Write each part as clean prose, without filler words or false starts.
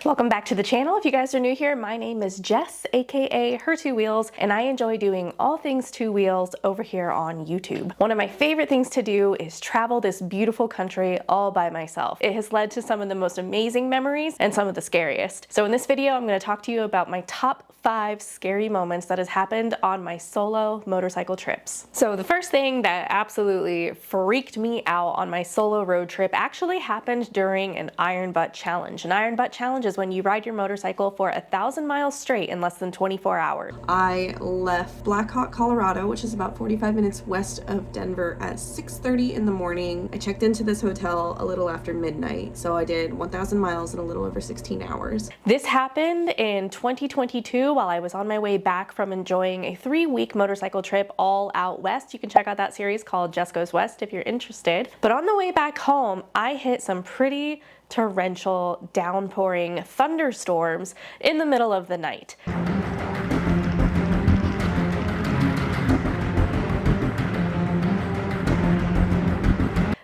Welcome back to the channel. If you guys are new here, my name is Jess, aka Her Two Wheels, and I enjoy doing all things two wheels over here on YouTube. One of my favorite things to do is travel this beautiful country all by myself. It has led to some of the most amazing memories and some of the scariest. So in this video, I'm going to talk to you about my top 5 scary moments that has happened on my solo motorcycle trips. So the first thing that absolutely freaked me out on my solo road trip actually happened during an iron butt challenge. An iron butt challenge is when you ride your motorcycle for 1,000 miles straight in less than 24 hours. I left Blackhawk, Colorado, which is about 45 minutes west of Denver, at 6:30 in the morning. I checked into this hotel a little after midnight, so I did 1,000 miles in a little over 16 hours. This happened in 2022 while I was on my way back from enjoying a 3-week motorcycle trip all out west. You can check out that series called Jess Goes West if you're interested. But on the way back home, I hit some pretty torrential, downpouring thunderstorms in the middle of the night.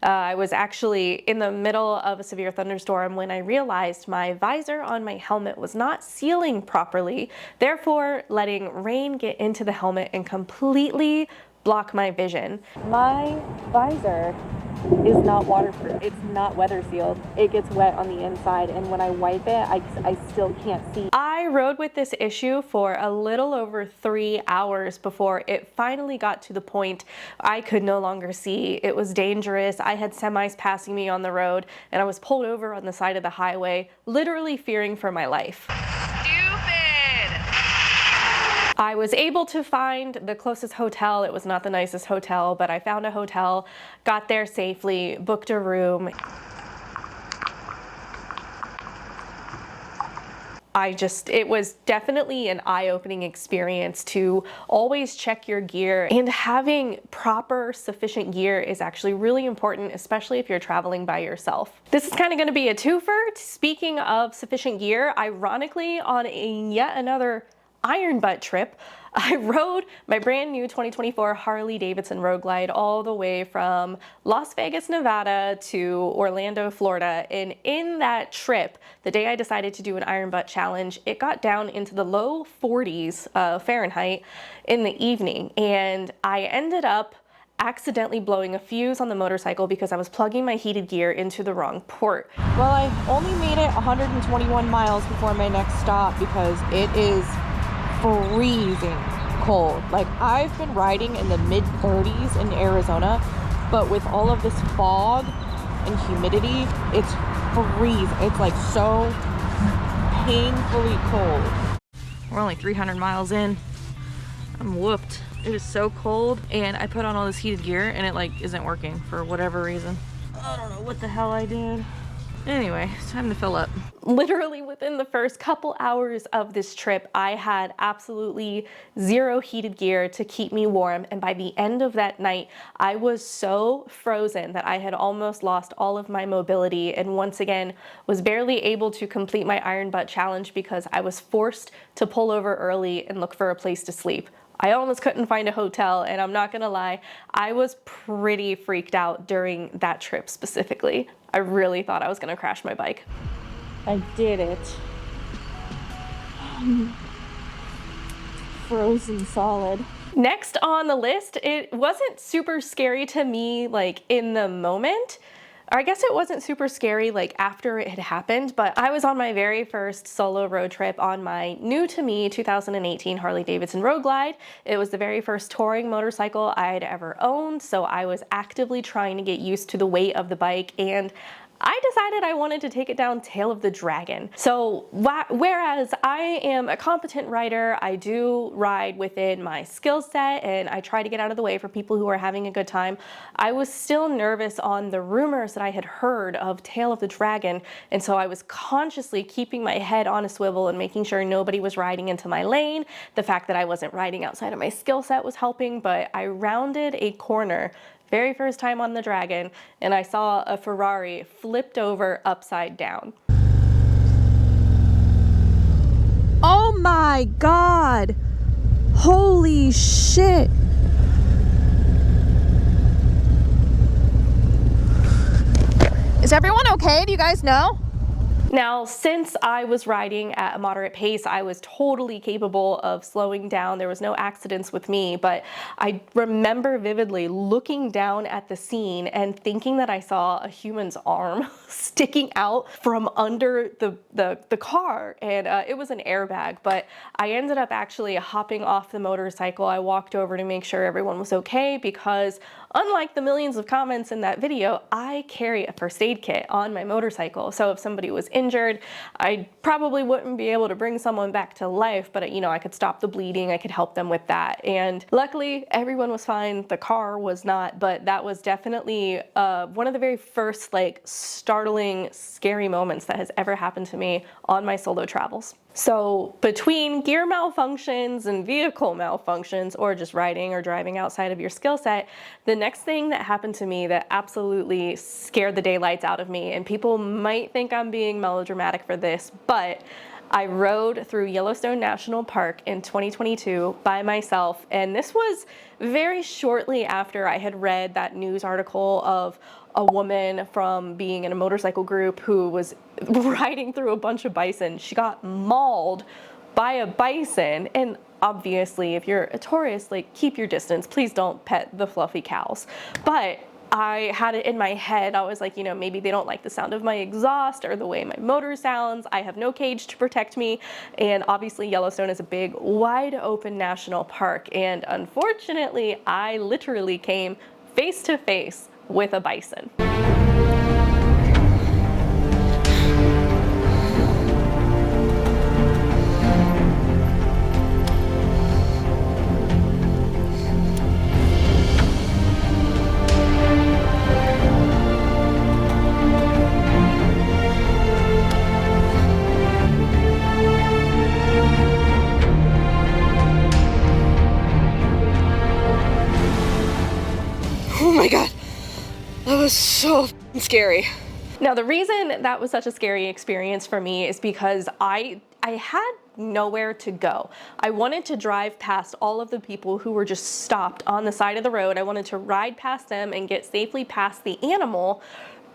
I was actually in the middle of a severe thunderstorm when I realized my visor on my helmet was not sealing properly, therefore letting rain get into the helmet and completely block my vision. My visor is not waterproof. It's not weather sealed. It gets wet on the inside, and when I wipe it, I still can't see. I rode with this issue for a little over 3 hours before it finally got to the point I could no longer see. It was dangerous. I had semis passing me on the road, and I was pulled over on the side of the highway, literally fearing for my life. I was able to find the closest hotel. It was not the nicest hotel, but I found a hotel, got there safely, booked a room. It was definitely an eye-opening experience to always check your gear, and having proper, sufficient gear is actually really important, especially if you're traveling by yourself. This is kind of going to be a twofer. Speaking of sufficient gear, ironically, on yet another iron butt trip, I rode my brand new 2024 Harley Davidson Road Glide all the way from Las Vegas, Nevada to Orlando, Florida. And in that trip, the day I decided to do an iron butt challenge, it got down into the low 40s Fahrenheit in the evening. And I ended up accidentally blowing a fuse on the motorcycle because I was plugging my heated gear into the wrong port. Well, I only made it 121 miles before my next stop because it is freezing cold. Like, I've been riding in the mid 30s in Arizona, but with all of this fog and humidity, it's freezing. It's like so painfully cold. We're only 300 miles in. I'm whooped. It is so cold, and I put on all this heated gear and it like isn't working for whatever reason. I don't know what the hell I did. Anyway, it's time to fill up. Literally within the first couple hours of this trip, I had absolutely zero heated gear to keep me warm. And by the end of that night, I was so frozen that I had almost lost all of my mobility, and once again was barely able to complete my iron butt challenge because I was forced to pull over early and look for a place to sleep. I almost couldn't find a hotel, and I'm not gonna lie, I was pretty freaked out during that trip specifically. I really thought I was gonna crash my bike. I did it. Frozen solid. Next on the list, it wasn't super scary to me like in the moment. Or I guess it wasn't super scary like after it had happened, but I was on my very first solo road trip on my new to me 2018 Harley Davidson Road Glide. It was the very first touring motorcycle I had ever owned, so I was actively trying to get used to the weight of the bike, and I decided I wanted to take it down tail of the dragon. So whereas I am a competent rider, I do ride within my skill set and I try to get out of the way for people who are having a good time, I was still nervous on the rumors that I had heard of tail of the dragon. And so I was consciously keeping my head on a swivel and making sure nobody was riding into my lane. The fact that I wasn't riding outside of my skill set was helping, but I rounded a corner very first time on the Dragon, and I saw a Ferrari flipped over upside down. Oh my God! Holy shit! Is everyone okay? Do you guys know? Now, since I was riding at a moderate pace, I was totally capable of slowing down. There was no accidents with me, but I remember vividly looking down at the scene and thinking that I saw a human's arm sticking out from under the car, and it was an airbag, but I ended up actually hopping off the motorcycle. I walked over to make sure everyone was okay because unlike the millions of comments in that video, I carry a first aid kit on my motorcycle. So if somebody was injured, I probably wouldn't be able to bring someone back to life, but you know, I could stop the bleeding, I could help them with that. And luckily, everyone was fine. The car was not, but that was definitely one of the very first like startling, scary moments that has ever happened to me on my solo travels. So between gear malfunctions and vehicle malfunctions, or just riding or driving outside of your skill set, the next thing that happened to me that absolutely scared the daylights out of me, and people might think I'm being melodramatic for this, but I rode through Yellowstone National Park in 2022 by myself, and this was very shortly after I had read that news article of a woman from being in a motorcycle group who was riding through a bunch of bison. She got mauled by a bison, and obviously if you're a tourist, like, keep your distance. Please don't pet the fluffy cows. But I had it in my head, I was like, you know, maybe they don't like the sound of my exhaust or the way my motor sounds. I have no cage to protect me. And obviously Yellowstone is a big, wide open national park. And unfortunately, I literally came face to face with a bison. Oh my God, that was so scary. Now, the reason that was such a scary experience for me is because I had nowhere to go. I wanted to drive past all of the people who were just stopped on the side of the road. I wanted to ride past them and get safely past the animal.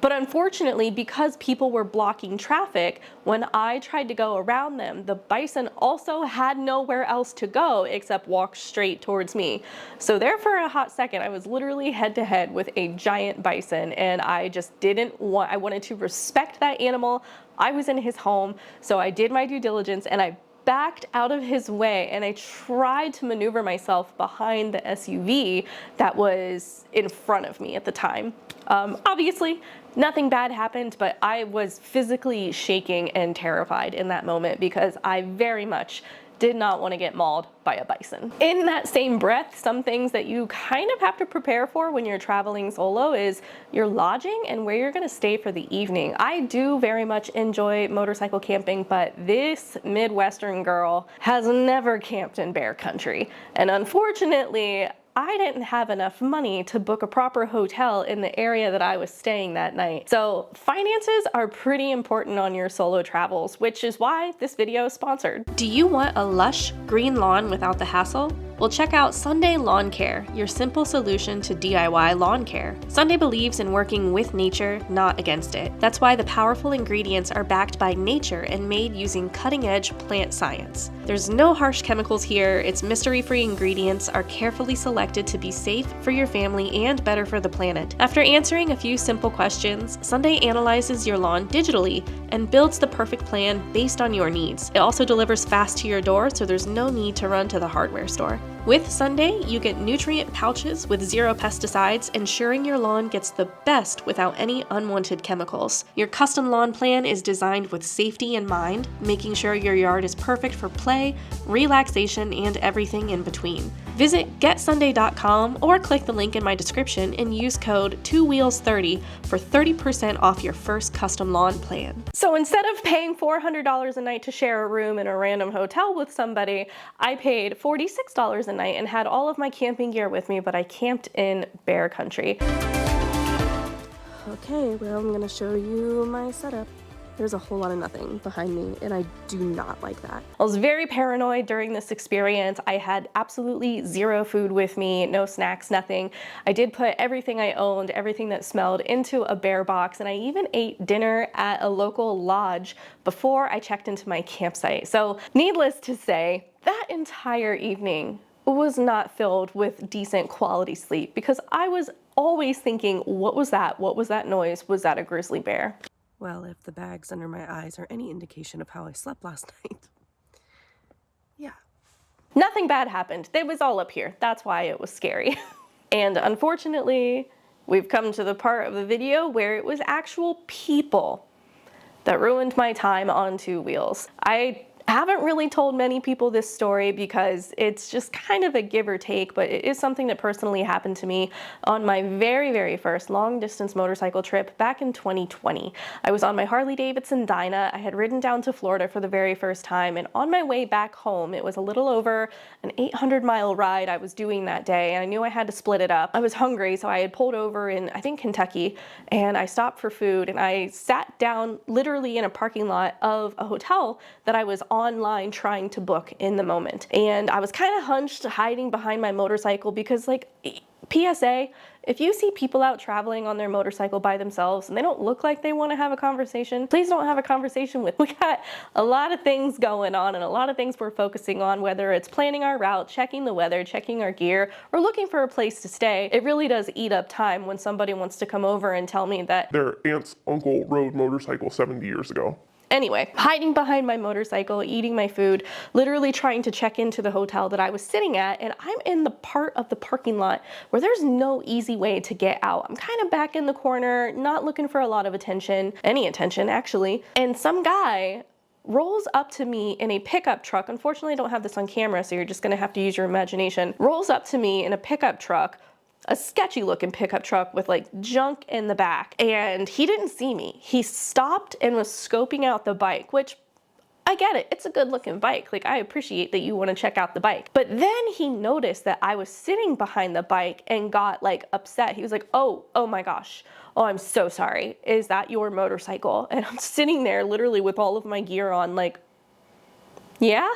But unfortunately, because people were blocking traffic, when I tried to go around them, the bison also had nowhere else to go except walk straight towards me. So there for a hot second, I was literally head to head with a giant bison, and I just didn't want, I wanted to respect that animal. I was in his home, so I did my due diligence and I backed out of his way and I tried to maneuver myself behind the SUV that was in front of me at the time. Obviously, nothing bad happened, but I was physically shaking and terrified in that moment because I very much did not want to get mauled by a bison. In that same breath, some things that you kind of have to prepare for when you're traveling solo is your lodging and where you're going to stay for the evening. I do very much enjoy motorcycle camping, but this Midwestern girl has never camped in bear country. And unfortunately, I didn't have enough money to book a proper hotel in the area that I was staying that night. So finances are pretty important on your solo travels, which is why this video is sponsored. Do you want a lush green lawn without the hassle? Well, check out Sunday Lawn Care, your simple solution to DIY lawn care. Sunday believes in working with nature, not against it. That's why the powerful ingredients are backed by nature and made using cutting-edge plant science. There's no harsh chemicals here. Its mystery-free ingredients are carefully selected to be safe for your family and better for the planet. After answering a few simple questions, Sunday analyzes your lawn digitally and builds the perfect plan based on your needs. It also delivers fast to your door, so there's no need to run to the hardware store. With Sunday, you get nutrient pouches with 0 pesticides, ensuring your lawn gets the best without any unwanted chemicals. Your custom lawn plan is designed with safety in mind, making sure your yard is perfect for play, relaxation, and everything in between. Visit getsunday.com or click the link in my description and use code 2wheels30 for 30% off your first custom lawn plan. So instead of paying $400 a night to share a room in a random hotel with somebody, I paid $46 a night and had all of my camping gear with me, but I camped in bear country. Okay, well, I'm gonna show you my setup. there's a whole lot of nothing behind me, and I do not like that. I was very paranoid during this experience. I had absolutely zero food with me, no snacks, nothing. I did put everything I owned, everything that smelled, into a bear box, and I even ate dinner at a local lodge before I checked into my campsite. So needless to say, that entire evening was not filled with decent quality sleep because I was always thinking, what was that? What was that noise? Was that a grizzly bear? Well, if the bags under my eyes are any indication of how I slept last night. Yeah. Nothing bad happened. It was all up here. That's why it was scary. And unfortunately, we've come to the part of the video where it was actual people that ruined my time on two wheels. I haven't really told many people this story because it's just kind of a give or take, but it is something that personally happened to me on my very first long distance motorcycle trip back in 2020. I was on my Harley Davidson Dyna. I had ridden down to Florida for the very first time, and on my way back home, it was a little over an 800-mile ride I was doing that day, and I knew I had to split it up. I was hungry, so I had pulled over in, I think, Kentucky, and I stopped for food, and I sat down literally in a parking lot of a hotel that I was online trying to book in the moment. And I was kind of hunched, hiding behind my motorcycle because, like, PSA, if you see people out traveling on their motorcycle by themselves and they don't look like they want to have a conversation, please don't have a conversation with. We got a lot of things going on and a lot of things we're focusing on, whether it's planning our route, checking the weather, checking our gear, or looking for a place to stay. It really does eat up time when somebody wants to come over and tell me that their aunt's uncle rode motorcycle 70 years ago. Anyway, hiding behind my motorcycle, eating my food, literally trying to check into the hotel that I was sitting at, and I'm in the part of the parking lot where there's no easy way to get out. I'm kind of back in the corner, not looking for a lot of attention, any attention actually, and some guy rolls up to me in a pickup truck. Unfortunately, I don't have this on camera, so you're just gonna have to use your imagination. Rolls up to me in a pickup truck, a sketchy looking pickup truck with like junk in the back, and he didn't see me. He stopped and was scoping out the bike, which I get it, it's a good looking bike. Like, I appreciate that you want to check out the bike. But then he noticed that I was sitting behind the bike and got like upset. He was like, oh my gosh. Oh, I'm so sorry. Is that your motorcycle? And I'm sitting there literally with all of my gear on, like, yeah?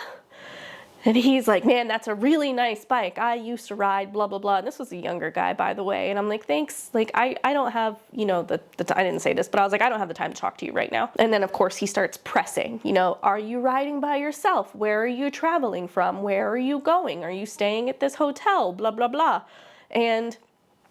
And he's like, man, that's a really nice bike. I used to ride, blah, blah, blah. And this was a younger guy, by the way. And I'm like, thanks. Like, I don't have, you know, I didn't say this, but I was like, I don't have the time to talk to you right now. And then, of course, he starts pressing, you know, are you riding by yourself? Where are you traveling from? Where are you going? Are you staying at this hotel? Blah, blah, blah. And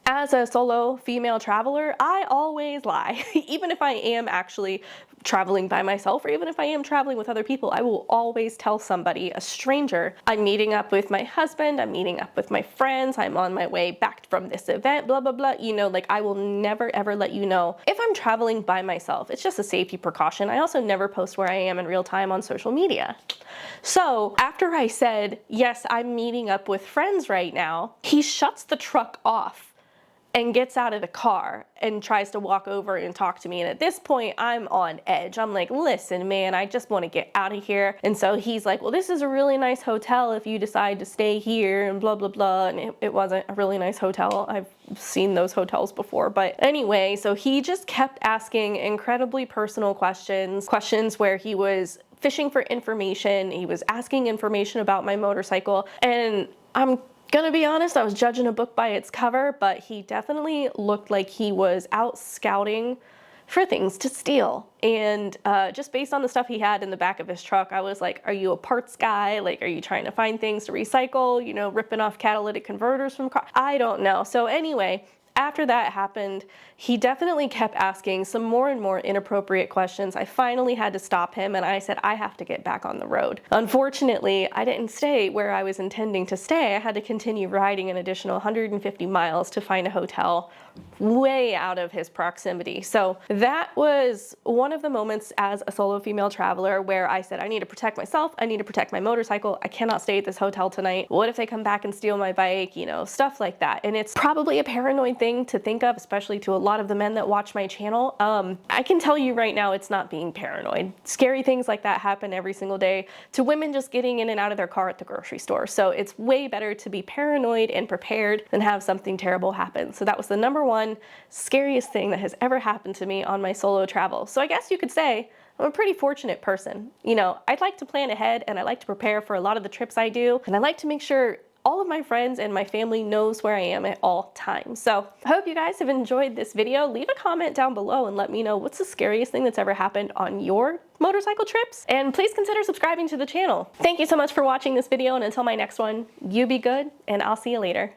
as a solo female traveler, I always lie. Even if I am actually traveling by myself, or even if I am traveling with other people, I will always tell somebody, a stranger, I'm meeting up with my husband, I'm meeting up with my friends, I'm on my way back from this event, blah, blah, blah. You know, like, I will never, ever let you know if I'm traveling by myself. It's just a safety precaution. I also never post where I am in real time on social media. So after I said, yes, I'm meeting up with friends right now, he shuts the truck off and gets out of the car and tries to walk over and talk to me. And at this point, I'm on edge. I'm like, listen, man, I just want to get out of here. And so he's like, well, this is a really nice hotel if you decide to stay here, and blah, blah, blah. And it wasn't a really nice hotel. I've seen those hotels before. But anyway, so he just kept asking incredibly personal questions where he was fishing for information. He was asking information about my motorcycle. And I'm gonna be honest, I was judging a book by its cover, but he definitely looked like he was out scouting for things to steal. And just based on the stuff he had in the back of his truck, I was like, are you a parts guy? Like, are you trying to find things to recycle? You know, ripping off catalytic converters from cars? I don't know. So anyway, after that happened, he definitely kept asking some more and more inappropriate questions. I finally had to stop him, and I said, I have to get back on the road. Unfortunately, I didn't stay where I was intending to stay. I had to continue riding an additional 150 miles to find a hotel way out of his proximity. So that was one of the moments as a solo female traveler where I said, I need to protect myself, I need to protect my motorcycle, I cannot stay at this hotel tonight. What if they come back and steal my bike? You know, stuff like that. And it's probably a paranoid thing to think of, especially to a lot of the men that watch my channel. I can tell you right now, it's not being paranoid. Scary things like that happen every single day to women just getting in and out of their car at the grocery store. So it's way better to be paranoid and prepared than have something terrible happen. So that was the number one scariest thing that has ever happened to me on my solo travel. So I guess you could say I'm a pretty fortunate person. You know, I'd like to plan ahead and I like to prepare for a lot of the trips I do, and I like to make sure all of my friends and my family knows where I am at all times. So I hope you guys have enjoyed this video. Leave a comment down below and let me know what's the scariest thing that's ever happened on your motorcycle trips. And please consider subscribing to the channel. Thank you so much for watching this video, and until my next one, you be good and I'll see you later.